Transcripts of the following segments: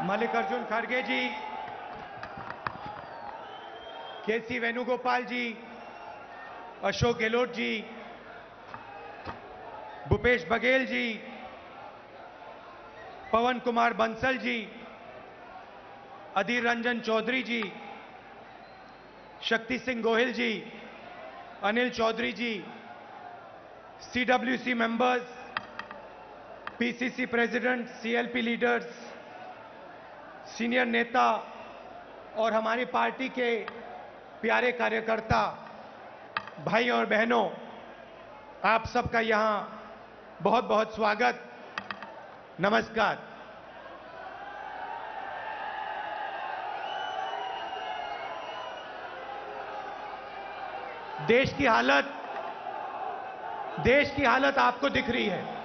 मल्लिकार्जुन खड़गे जी, केसी वेणुगोपाल जी, अशोक गहलोत जी, भूपेश बघेल जी, पवन Kumar Bansal ji, Adhir Ranjan Chaudhary ji, Shakti Singh Gohil ji, Anil Chaudhary ji, CWC members, PCC president, CLP leaders, senior नेता और हमारी पार्टी के प्यारे कार्यकर्ता भाई और बहनों, आप सबका यहां बहुत बहुत स्वागत, नमस्कार। देश की हालत आपको दिख रही है।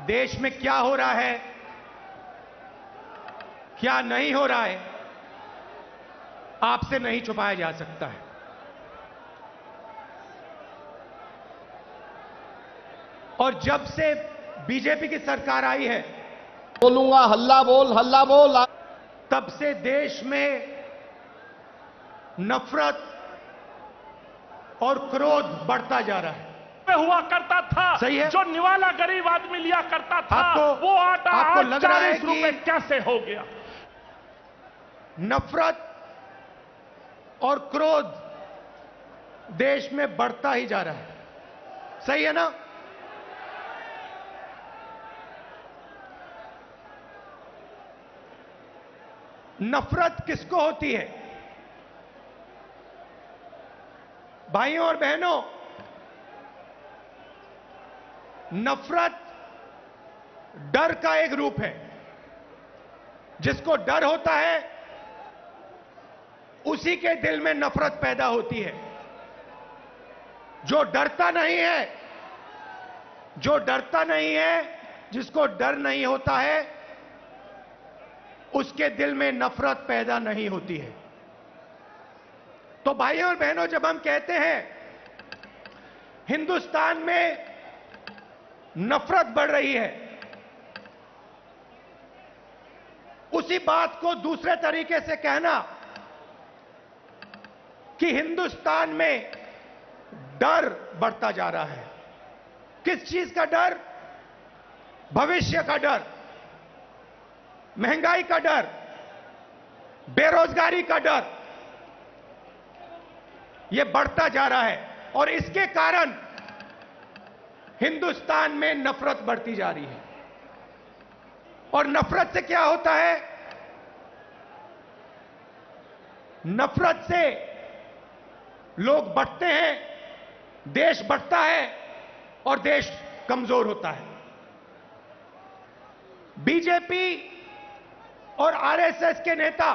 देश में क्या हो रहा है, क्या नहीं हो रहा है, आपसे नहीं छुपाया जा सकता है। और जब से बीजेपी की सरकार आई है, बोलूंगा हल्ला बोल, तब से देश में नफरत और क्रोध बढ़ता जा रहा है। हुआ करता था, सही है? जो निवाला गरीब आदमी लिया करता था, वो आटा आपको लग रहा है 40 रुपए कि कैसे हो गया? नफरत और क्रोध देश में बढ़ता ही जा रहा है, सही है ना? नफरत किसको होती है? भाइयों और बहनों, नफरत डर का एक रूप है। जिसको डर होता है उसी के दिल में नफरत पैदा होती है। जो डरता नहीं है, जिसको डर नहीं होता है, उसके दिल में नफरत पैदा नहीं होती है। तो भाइयों और बहनों, जब हम कहते हैं हिंदुस्तान में नफरत बढ़ रही है, उसी बात को दूसरे तरीके से कहना कि हिंदुस्तान में डर बढ़ता जा रहा है। किस चीज का डर? भविष्य का डर, महंगाई का डर, बेरोजगारी का डर, यह बढ़ता जा रहा है। और इसके कारण हिंदुस्तान में नफरत बढ़ती जा रही है। और नफरत से क्या होता है? नफरत से लोग बढ़ते हैं, देश बढ़ता है और देश कमजोर होता है। बीजेपी और आरएसएस के नेता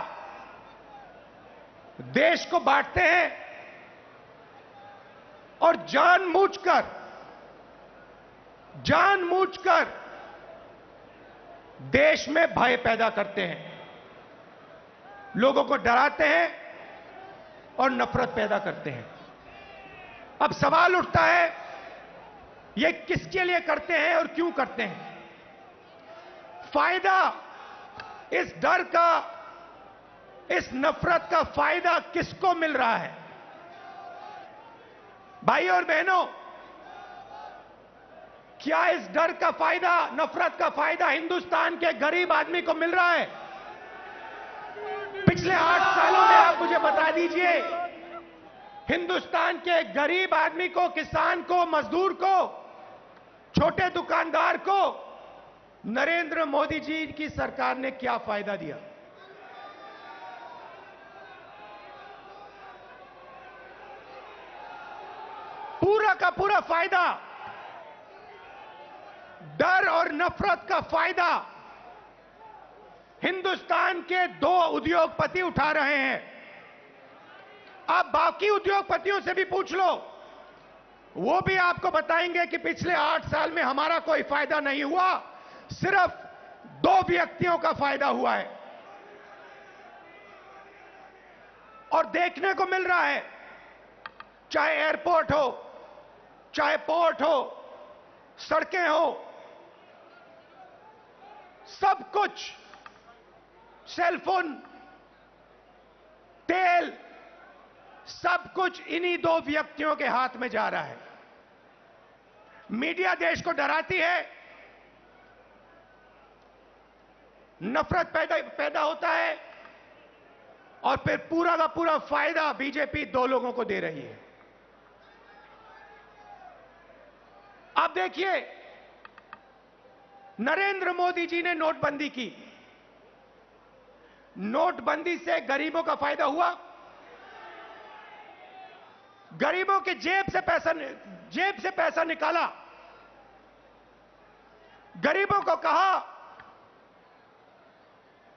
देश को बांटते हैं और जानबूझकर देश में भय पैदा करते हैं, लोगों को डराते हैं और नफरत पैदा करते हैं। अब सवाल उठता है, ये किसके लिए करते हैं और क्यों करते हैं? फायदा इस डर का, इस नफरत का फायदा किसको मिल रहा है? भाई और बहनों, क्या इस डर का फायदा, नफरत का फायदा हिंदुस्तान के गरीब आदमी को मिल रहा है? पिछले 8 सालों में आप मुझे बता दीजिए, हिंदुस्तान के गरीब आदमी को, किसान को, मजदूर को, छोटे दुकानदार को नरेंद्र मोदी जी की सरकार ने क्या फायदा दिया? पूरा का पूरा फायदा, डर और नफरत का फायदा हिंदुस्तान के 2 उद्योगपति उठा रहे हैं। आप बाकी उद्योगपतियों से भी पूछ लो, वो भी आपको बताएंगे कि पिछले 8 साल में हमारा कोई फायदा नहीं हुआ, सिर्फ 2 व्यक्तियों का फायदा हुआ है। और देखने को मिल रहा है, चाहे एयरपोर्ट हो, चाहे पोर्ट हो, सड़कें हो, सब कुछ, सेलफोन, तेल, सब कुछ इन्हीं दो व्यक्तियों के हाथ में जा रहा है। मीडिया देश को डराती है, नफरत पैदा होता है, और फिर पूरा का पूरा फायदा बीजेपी दो लोगों को दे रही है। आप देखिए, नरेंद्र मोदी जी ने नोटबंदी की। नोटबंदी से गरीबों का फायदा हुआ? गरीबों के जेब से पैसा निकाला। गरीबों को कहा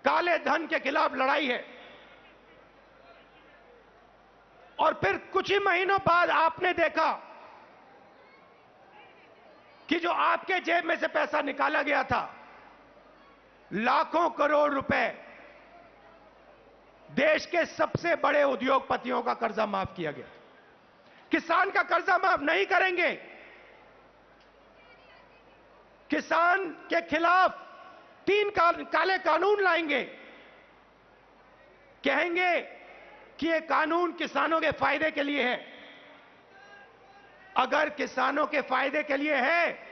काले धन के खिलाफ लड़ाई है, और फिर कुछ ही महीनों बाद आपने देखा कि जो आपके जेब में से पैसा निकाला गया था, लाखों करोड़ रुपए, देश के सबसे बड़े उद्योगपतियों का कर्जा माफ किया गया। किसान का कर्जा माफ नहीं करेंगे। किसान के खिलाफ 3 काले कानून लाएंगे। कहेंगे कि ये कानून किसानों के फायदे के लिए है। अगर किसानों के फायदे के लिए है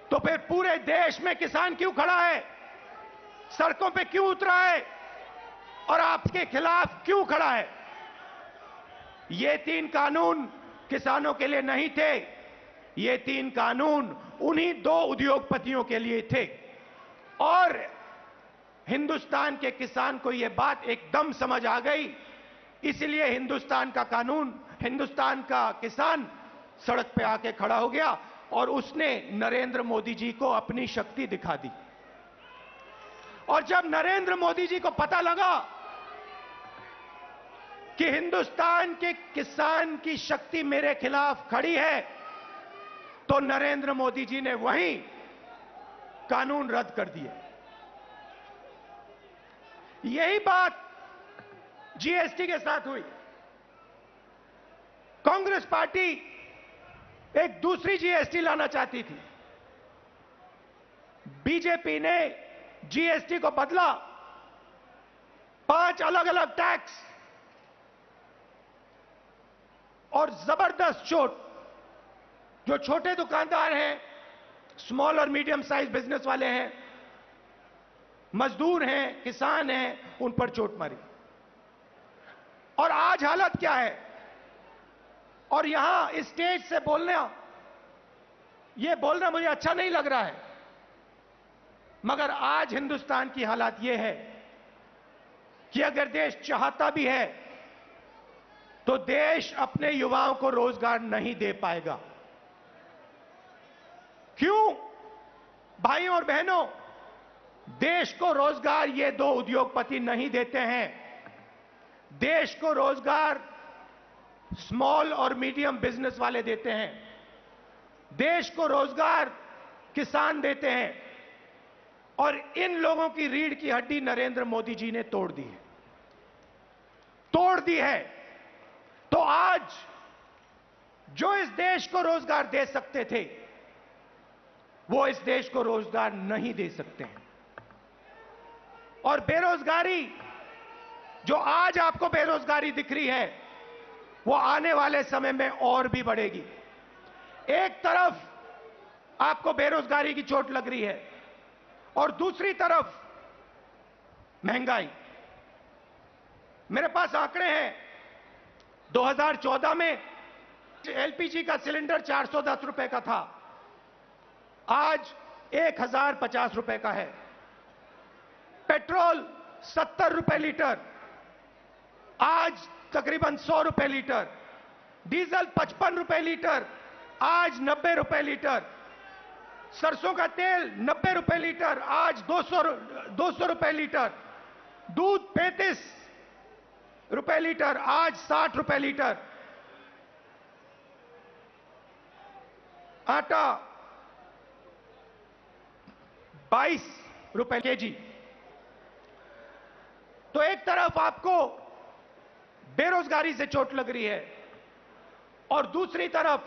तो फिर पूरे देश में किसान क्यों खड़ा है, सड़कों पे क्यों उतरा है, और आपके खिलाफ क्यों खड़ा है? ये 3 कानून किसानों के लिए नहीं थे। ये 3 कानून उन्हीं 2 उद्योगपतियों के लिए थे। और हिंदुस्तान के किसान को यह बात एकदम समझ आ गई, इसलिए हिंदुस्तान का किसान सड़क पे आके खड़ा हो गया, और उसने नरेंद्र मोदी जी को अपनी शक्ति दिखा दी। और जब नरेंद्र मोदी जी को पता लगा कि हिंदुस्तान के किसान की शक्ति मेरे खिलाफ खड़ी है, तो नरेंद्र मोदी जी ने वहीं कानून रद्द कर दिए। यही बात जीएसटी के साथ हुई। कांग्रेस पार्टी एक दूसरी जीएसटी लाना चाहती थी। बीजेपी ने जीएसटी को बदला, 5 अलग अलग टैक्स, और जबरदस्त चोट। जो छोटे दुकानदार हैं, स्मॉल और मीडियम साइज बिजनेस वाले हैं, मजदूर हैं, किसान हैं, उन पर चोट मारी। और आज हालत क्या है? और यहां स्टेज से बोलना मुझे अच्छा नहीं लग रहा है, मगर आज हिंदुस्तान की हालत यह है कि अगर देश चाहता भी है तो देश अपने युवाओं को रोजगार नहीं दे पाएगा। क्यों? भाइयों और बहनों, देश को रोजगार ये 2 उद्योगपति नहीं देते हैं। देश को रोजगार स्मॉल और मीडियम बिजनेस वाले देते हैं। देश को रोजगार किसान देते हैं। और इन लोगों की रीढ़ की हड्डी नरेंद्र मोदी जी ने तोड़ दी है। तो आज जो इस देश को रोजगार दे सकते थे, वो इस देश को रोजगार नहीं दे सकते हैं। और बेरोजगारी, जो आज आपको बेरोजगारी दिख रही है, वो आने वाले समय में और भी बढ़ेगी। एक तरफ आपको बेरोजगारी की चोट लग रही है, और दूसरी तरफ महंगाई। मेरे पास आंकड़े हैं। 2014 में एलपीजी का सिलेंडर 410 रुपए का था, आज 1050 रुपए का है। पेट्रोल 70 रुपए लीटर, आज तकरीबन 100 रुपए लीटर। डीजल 55 रुपए लीटर, आज 90 रुपए लीटर। सरसों का तेल 90 रुपए लीटर, आज 200 रुपए लीटर। दूध 35 रुपए लीटर, आज 60 रुपए लीटर। आटा 22 रुपए केजी। तो एक तरफ आपको बेरोजगारी से चोट लग रही है, और दूसरी तरफ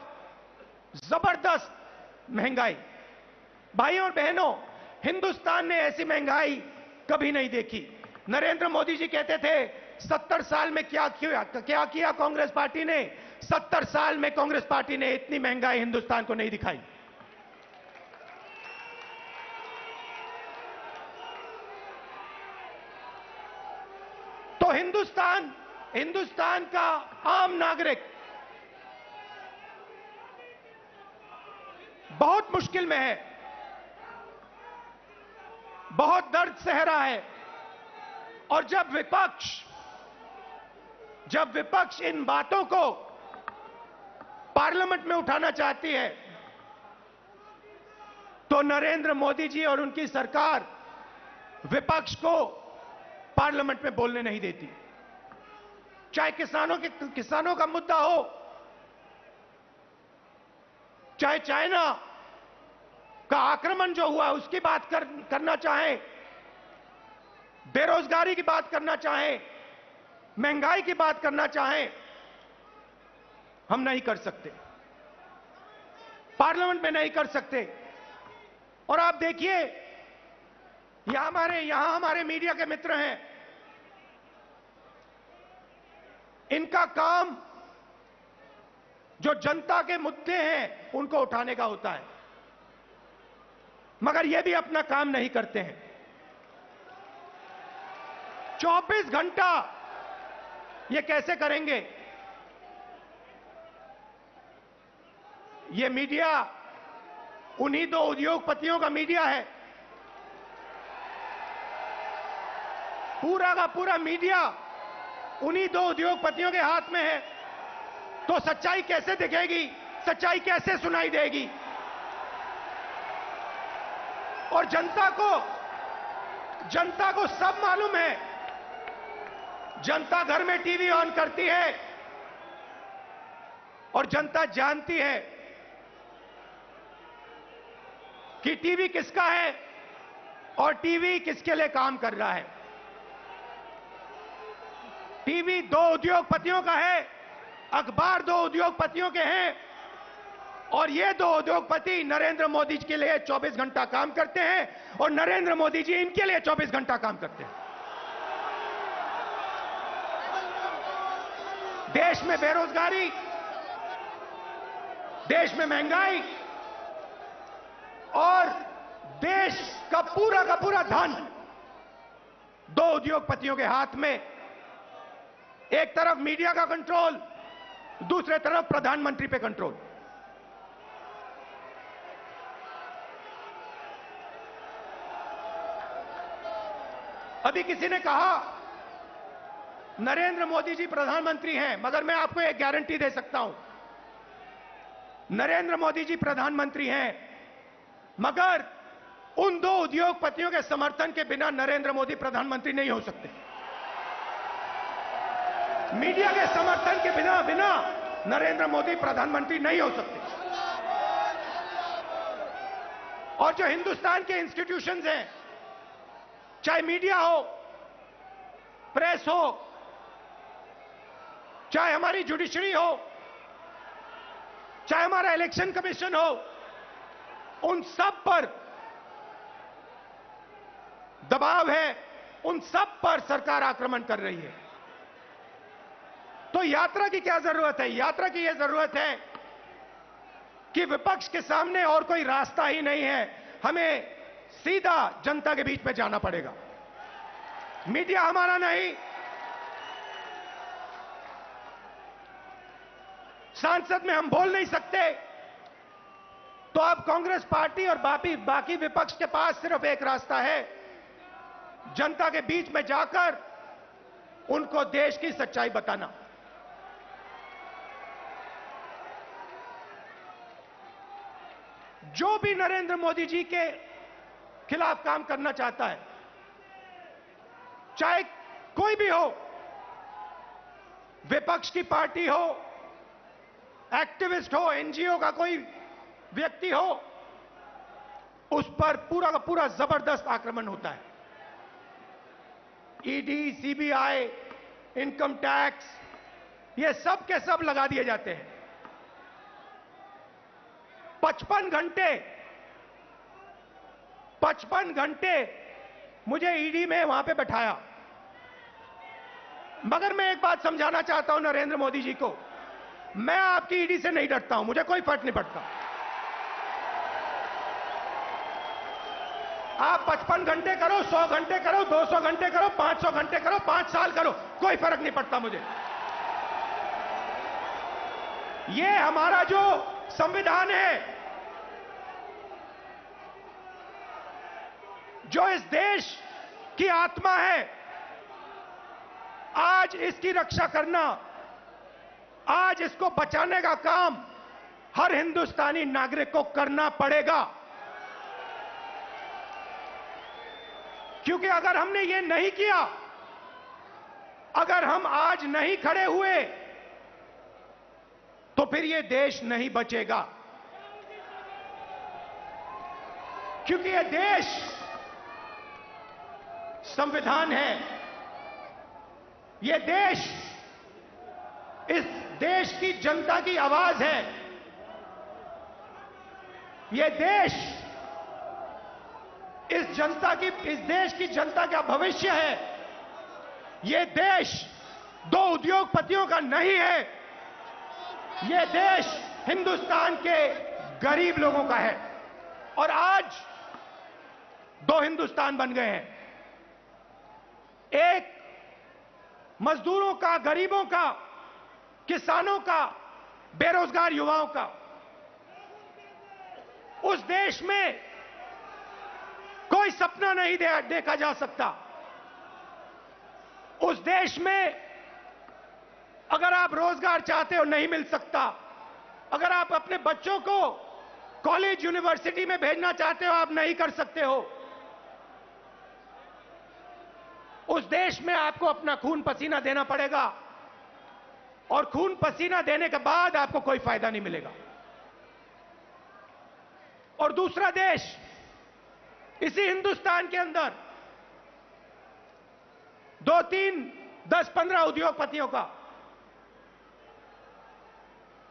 जबरदस्त महंगाई। भाइयों और बहनों, हिंदुस्तान ने ऐसी महंगाई कभी नहीं देखी। नरेंद्र मोदी जी कहते थे 70 साल में क्या किया कांग्रेस पार्टी ने। 70 साल में कांग्रेस पार्टी ने इतनी महंगाई हिंदुस्तान को नहीं दिखाई। तो हिंदुस्तान का आम नागरिक बहुत मुश्किल में है, बहुत दर्द सह रहा है। और जब विपक्ष इन बातों को पार्लियामेंट में उठाना चाहती है तो नरेंद्र मोदी जी और उनकी सरकार विपक्ष को पार्लियामेंट में बोलने नहीं देती। चाहे किसानों का मुद्दा हो, चाहे चाइना का आक्रमण जो हुआ उसकी बात करना चाहे, बेरोजगारी की बात करना चाहे, महंगाई की बात करना चाहे, हम नहीं कर सकते, पार्लियामेंट में नहीं कर सकते। और आप देखिए यहां हमारे मीडिया के मित्र हैं, इनका काम जो जनता के मुद्दे हैं उनको उठाने का होता है, मगर ये भी अपना काम नहीं करते हैं। 24 घंटा ये कैसे करेंगे? ये मीडिया उन्हीं दो उद्योगपतियों का मीडिया है। पूरा का पूरा मीडिया उन्हीं दो उद्योगपतियों के हाथ में है। तो सच्चाई कैसे दिखेगी? सच्चाई कैसे सुनाई देगी? और जनता को सब मालूम है। जनता घर में टीवी ऑन करती है और जनता जानती है कि टीवी किसका है और टीवी किसके लिए काम कर रहा है। टीवी दो उद्योगपतियों का है, अखबार दो उद्योगपतियों के हैं, और ये दो उद्योगपति नरेंद्र मोदी जी के लिए 24 घंटा काम करते हैं और नरेंद्र मोदी जी इनके लिए 24 घंटा काम करते हैं। देश में बेरोजगारी, देश में महंगाई और देश का पूरा धन दो उद्योगपतियों के हाथ में। एक तरफ मीडिया का कंट्रोल, दूसरे तरफ प्रधानमंत्री पे कंट्रोल। अभी किसी ने कहा नरेंद्र मोदी जी प्रधानमंत्री हैं, मगर मैं आपको एक गारंटी दे सकता हूं, नरेंद्र मोदी जी प्रधानमंत्री हैं, मगर उन दो उद्योगपतियों के समर्थन के बिना नरेंद्र मोदी प्रधानमंत्री नहीं हो सकते। मीडिया के समर्थन के बिना नरेंद्र मोदी प्रधानमंत्री नहीं हो सकते। और जो हिंदुस्तान के इंस्टीट्यूशंस हैं, चाहे मीडिया हो, प्रेस हो, चाहे हमारी जुडिशरी हो, चाहे हमारा इलेक्शन कमीशन हो, उन सब पर दबाव है, उन सब पर सरकार आक्रमण कर रही है। तो यात्रा की क्या जरूरत है? यात्रा की यह जरूरत है कि विपक्ष के सामने और कोई रास्ता ही नहीं है, हमें सीधा जनता के बीच में जाना पड़ेगा। मीडिया हमारा नहीं, संसद में हम बोल नहीं सकते, तो अब कांग्रेस पार्टी और बाकी विपक्ष के पास सिर्फ एक रास्ता है, जनता के बीच में जाकर उनको देश की सच्चाई बताना। जो भी नरेंद्र मोदी जी के खिलाफ काम करना चाहता है, चाहे कोई भी हो, विपक्ष की पार्टी हो, एक्टिविस्ट हो, एनजीओ का कोई व्यक्ति हो, उस पर पूरा का पूरा जबरदस्त आक्रमण होता है। ईडी, सीबीआई, इनकम टैक्स, ये सब के सब लगा दिए जाते हैं। 55 घंटे 55 घंटे मुझे ईडी में वहां पे बैठाया। मगर मैं एक बात समझाना चाहता हूं नरेंद्र मोदी जी को, मैं आपकी ईडी से नहीं डरता हूं, मुझे कोई फर्क नहीं पड़ता। आप 55 घंटे करो, 100 घंटे करो, 200 घंटे करो, 500 घंटे करो, 5 साल करो, कोई फर्क नहीं पड़ता मुझे। ये हमारा जो संविधान है, जो इस देश की आत्मा है, आज इसकी रक्षा करना, आज इसको बचाने का काम हर हिंदुस्तानी नागरिक को करना पड़ेगा। क्योंकि अगर हमने ये नहीं किया, अगर हम आज नहीं खड़े हुए, तो फिर ये देश नहीं बचेगा। क्योंकि ये देश संविधान है, ये देश इस देश की जनता की आवाज है, ये देश इस देश की जनता का भविष्य है। ये देश दो उद्योगपतियों का नहीं है, ये देश हिंदुस्तान के गरीब लोगों का है। और आज दो हिंदुस्तान बन गए हैं, एक मजदूरों का, गरीबों का, किसानों का, बेरोजगार युवाओं का। उस देश में कोई सपना नहीं देखा जा सकता। उस देश में अगर आप रोजगार चाहते हो नहीं मिल सकता, अगर आप अपने बच्चों को कॉलेज यूनिवर्सिटी में भेजना चाहते हो आप नहीं कर सकते हो। उस देश में आपको अपना खून पसीना देना पड़ेगा, और खून पसीना देने के बाद आपको कोई फायदा नहीं मिलेगा। और दूसरा देश, इसी हिंदुस्तान के अंदर 2, 3, 10, 15 उद्योगपतियों का,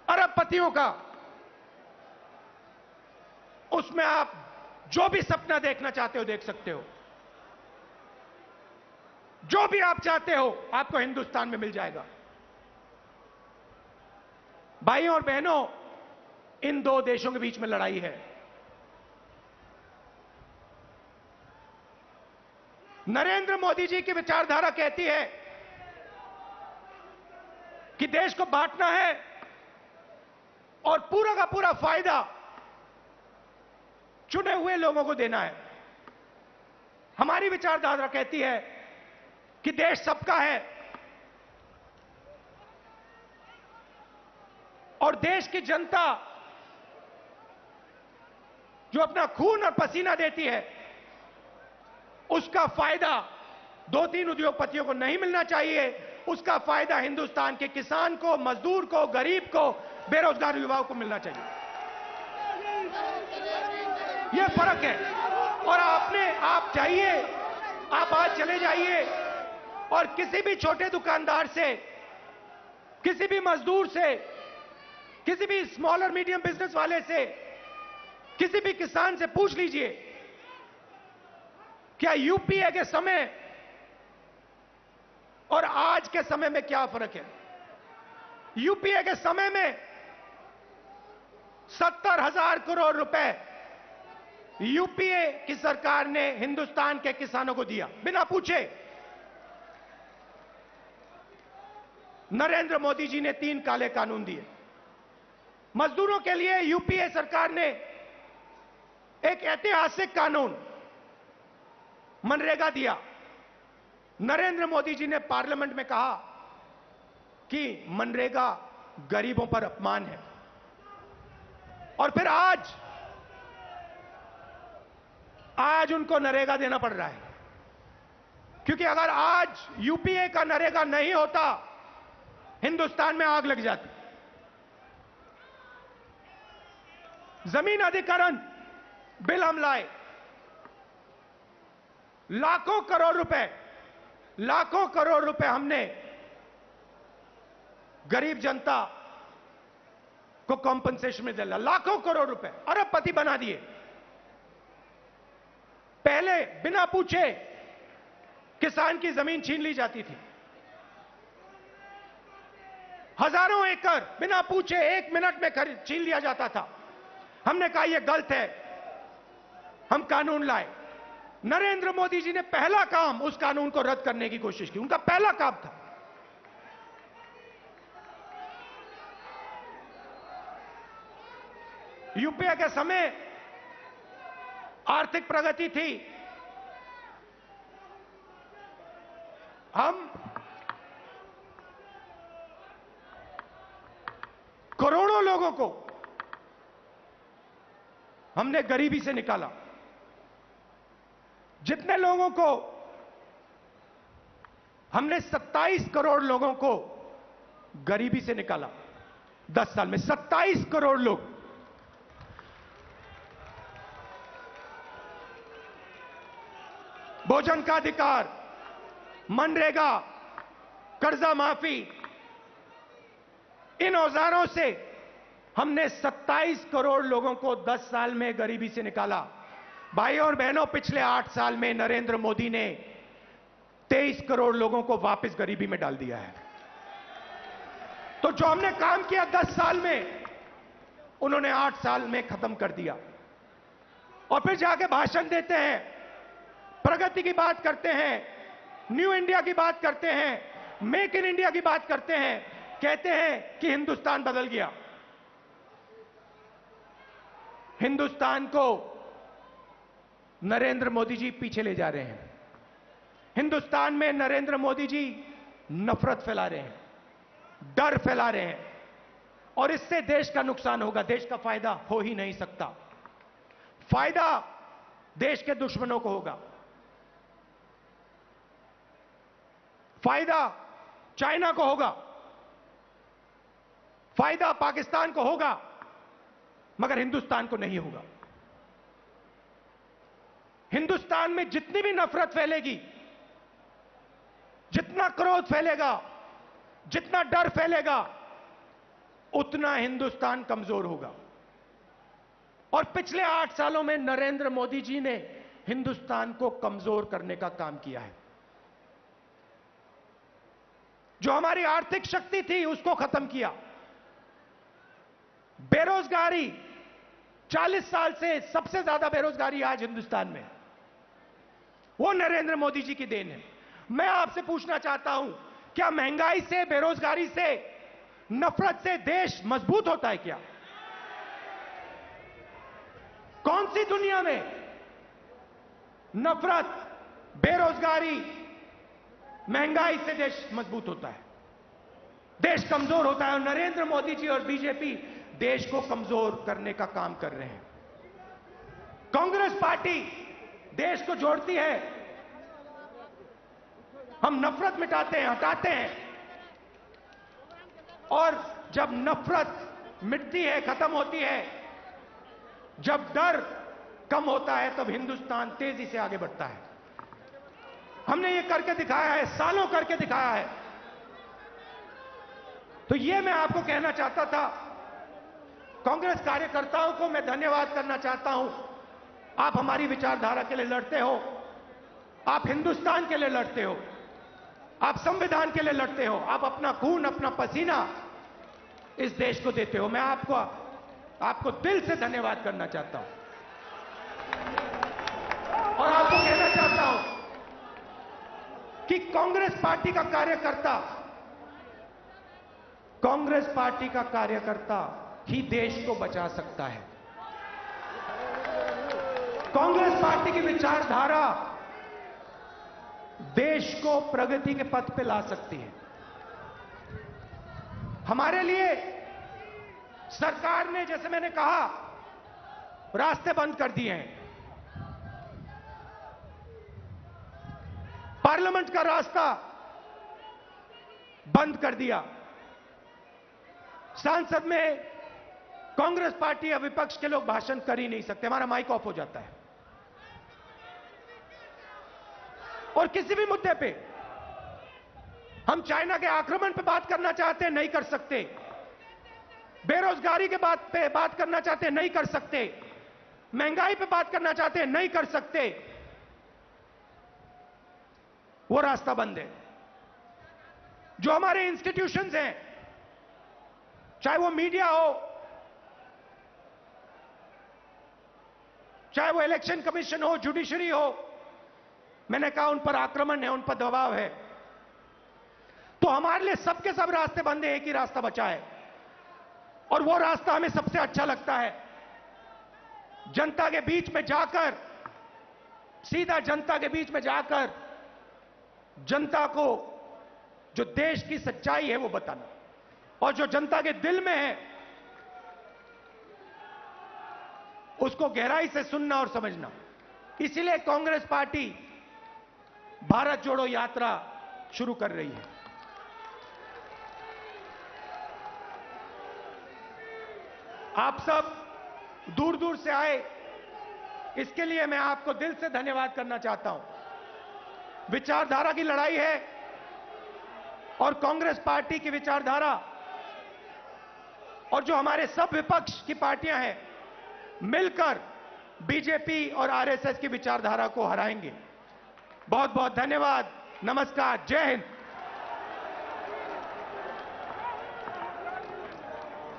अरबपतियों का, उसमें आप जो भी सपना देखना चाहते हो देख सकते हो। जो भी आप चाहते हो आपको हिंदुस्तान में मिल जाएगा। भाइयों और बहनों, इन दो देशों के बीच में लड़ाई है। नरेंद्र मोदी जी की विचारधारा कहती है कि देश को बांटना है और पूरा का पूरा फायदा चुने हुए लोगों को देना है। हमारी विचारधारा कहती है कि देश सबका है और देश की जनता जो अपना खून और पसीना देती है, उसका फायदा 2-3 उद्योगपतियों को नहीं मिलना चाहिए। उसका फायदा हिंदुस्तान के किसान को, मजदूर को, गरीब को, बेरोजगार युवाओं को मिलना चाहिए। यह फर्क है। और आप चाहिए, आप आज चले जाइए और किसी भी छोटे दुकानदार से, किसी भी मजदूर से, किसी भी स्मॉल और मीडियम बिजनेस वाले से, किसी भी किसान से पूछ लीजिए, क्या यूपीए के समय और आज के समय में क्या फर्क है। यूपीए के समय में 70,000 करोड़ रुपए यूपीए की सरकार ने हिंदुस्तान के किसानों को दिया बिना पूछे। नरेंद्र मोदी जी ने 3 काले कानून दिए। मजदूरों के लिए यूपीए सरकार ने एक ऐतिहासिक कानून मनरेगा दिया। नरेंद्र मोदी जी ने पार्लियामेंट में कहा कि मनरेगा गरीबों पर अपमान है। और फिर आज उनको नरेगा देना पड़ रहा है, क्योंकि अगर आज यूपीए का नरेगा नहीं होता, हिंदुस्तान में आग लग जाती। जमीन अधिग्रहण बिल हम लाए, लाखों करोड़ रुपए हमने गरीब जनता को कॉम्पनसेशन में दिला। लाखों करोड़ रुपए, अरबपति बना दिए। पहले बिना पूछे किसान की जमीन छीन ली जाती थी। हजारों एकड़ बिना पूछे 1 मिनट में छीन लिया जाता था। हमने कहा यह गलत है, हम कानून लाए। नरेंद्र मोदी जी ने पहला काम उस कानून को रद्द करने की कोशिश की, उनका पहला काम था। यूपीए के समय आर्थिक प्रगति थी, हम करोड़ों लोगों को हमने गरीबी से निकाला। जितने लोगों को हमने 27 करोड़ लोगों को गरीबी से निकाला 10 साल में, 27 करोड़ लोग। भोजन का अधिकार, मनरेगा, कर्जा माफी, इन औजारों से हमने 27 करोड़ लोगों को 10 साल में गरीबी से निकाला। भाइयों और बहनों, पिछले 8 साल में नरेंद्र मोदी ने 23 करोड़ लोगों को वापस गरीबी में डाल दिया है। तो जो हमने काम किया 10 साल में, उन्होंने 8 साल में खत्म कर दिया। और फिर जाके भाषण देते हैं, प्रगति की बात करते हैं, न्यू इंडिया की बात करते हैं, मेक इन इंडिया की बात करते हैं, कहते हैं कि हिंदुस्तान बदल गया। हिंदुस्तान को नरेंद्र मोदी जी पीछे ले जा रहे हैं। हिंदुस्तान में नरेंद्र मोदी जी नफरत फैला रहे हैं, डर फैला रहे हैं, और इससे देश का नुकसान होगा, देश का फायदा हो ही नहीं सकता। फायदा देश के दुश्मनों को होगा, फायदा चाइना को होगा, फायदा पाकिस्तान को होगा, मगर हिंदुस्तान को नहीं होगा। हिंदुस्तान में जितनी भी नफरत फैलेगी, जितना क्रोध फैलेगा, जितना डर फैलेगा, उतना हिंदुस्तान कमजोर होगा। और पिछले 8 सालों में नरेंद्र मोदी जी ने हिंदुस्तान को कमजोर करने का काम किया है। जो हमारी आर्थिक शक्ति थी उसको खत्म किया। बेरोजगारी, 40 साल से सबसे ज्यादा बेरोजगारी आज हिंदुस्तान में, वो नरेंद्र मोदी जी की देन है। मैं आपसे पूछना चाहता हूं, क्या महंगाई से, बेरोजगारी से, नफरत से देश मजबूत होता है क्या? कौन सी दुनिया में नफरत, बेरोजगारी, महंगाई से देश मजबूत होता है? देश कमजोर होता है। और नरेंद्र मोदी जी और बीजेपी देश को कमजोर करने का काम कर रहे हैं। कांग्रेस पार्टी देश को जोड़ती है, हम नफरत मिटाते हैं, हटाते हैं, और जब नफरत मिटती है, खत्म होती है, जब डर कम होता है, तब हिंदुस्तान तेजी से आगे बढ़ता है। हमने ये करके दिखाया है, सालों करके दिखाया है। तो ये मैं आपको कहना चाहता था। कांग्रेस कार्यकर्ताओं को मैं धन्यवाद करना चाहता हूं। आप हमारी विचारधारा के लिए लड़ते हो, आप हिंदुस्तान के लिए लड़ते हो, आप संविधान के लिए लड़ते हो, आप अपना खून, अपना पसीना इस देश को देते हो। मैं आपको दिल से धन्यवाद करना चाहता हूं और आपको कहना चाहता हूं कि कांग्रेस पार्टी का कार्यकर्ता ही देश को बचा सकता है। कांग्रेस पार्टी की विचारधारा देश को प्रगति के पथ पे ला सकती है। हमारे लिए सरकार ने, जैसे मैंने कहा, रास्ते बंद कर दिए हैं। पार्लियामेंट का रास्ता बंद कर दिया। संसद में कांग्रेस पार्टी या विपक्ष के लोग भाषण कर ही नहीं सकते, हमारा माइक ऑफ हो जाता है। और किसी भी मुद्दे पे हम चाइना के आक्रमण पे बात करना चाहते हैं, नहीं कर सकते। बेरोजगारी के बात पे बात करना चाहते हैं, नहीं कर सकते। महंगाई पे बात करना चाहते हैं, नहीं कर सकते। वो रास्ता बंद है। जो हमारे इंस्टीट्यूशंस हैं, चाहे वो मीडिया हो, चाहे वो इलेक्शन कमीशन हो, जुडिशरी हो, मैंने कहा उन पर आक्रमण है, उन पर दबाव है। तो हमारे लिए सबके सब रास्ते बंद है, एक ही रास्ता बचा है, और वो रास्ता हमें सबसे अच्छा लगता है। जनता के बीच में जाकर, सीधा जनता के बीच में जाकर जनता को जो देश की सच्चाई है वो बताना, और जो जनता के दिल में है उसको गहराई से सुनना और समझना। इसीलिए कांग्रेस पार्टी भारत जोड़ो यात्रा शुरू कर रही है। आप सब दूर दूर से आए, इसके लिए मैं आपको दिल से धन्यवाद करना चाहता हूं। विचारधारा की लड़ाई है, और कांग्रेस पार्टी की विचारधारा और जो हमारे सब विपक्ष की पार्टियां हैं मिलकर बीजेपी और आरएसएस की विचारधारा को हराएंगे। बहुत बहुत धन्यवाद। नमस्कार। जय हिंद।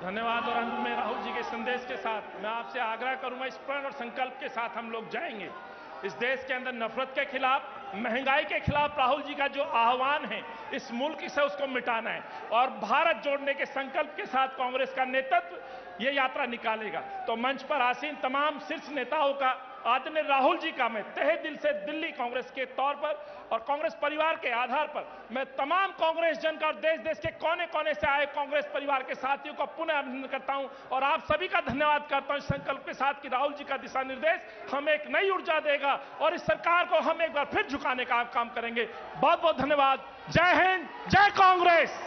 धन्यवाद। और अंत में राहुल जी के संदेश के साथ मैं आपसे आग्रह करूंगा, इस प्रण और संकल्प के साथ हम लोग जाएंगे। इस देश के अंदर नफरत के खिलाफ, महंगाई के खिलाफ राहुल जी का जो आह्वान है, इस मुल्क से उसको मिटाना है, और भारत जोड़ने के संकल्प के साथ कांग्रेस का नेतृत्व ये यात्रा निकालेगा। तो मंच पर आसीन तमाम शीर्ष नेताओं का, आदरणीय राहुल जी का मैं तहे दिल से दिल्ली कांग्रेस के तौर पर और कांग्रेस परिवार के आधार पर मैं तमाम कांग्रेस जन का और देश देश के कोने कोने से आए कांग्रेस परिवार के साथियों का पुनः अभिनंदन करता हूं, और आप सभी का धन्यवाद करता हूं इस संकल्प के साथ कि राहुल जी का दिशा निर्देश हमें एक नई ऊर्जा देगा और इस सरकार को हम एक बार फिर झुकाने का काम करेंगे। बहुत बहुत धन्यवाद। जय हिंद, जय कांग्रेस।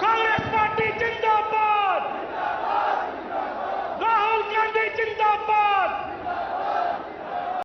कांग्रेस पार्टी जिंदाबाद।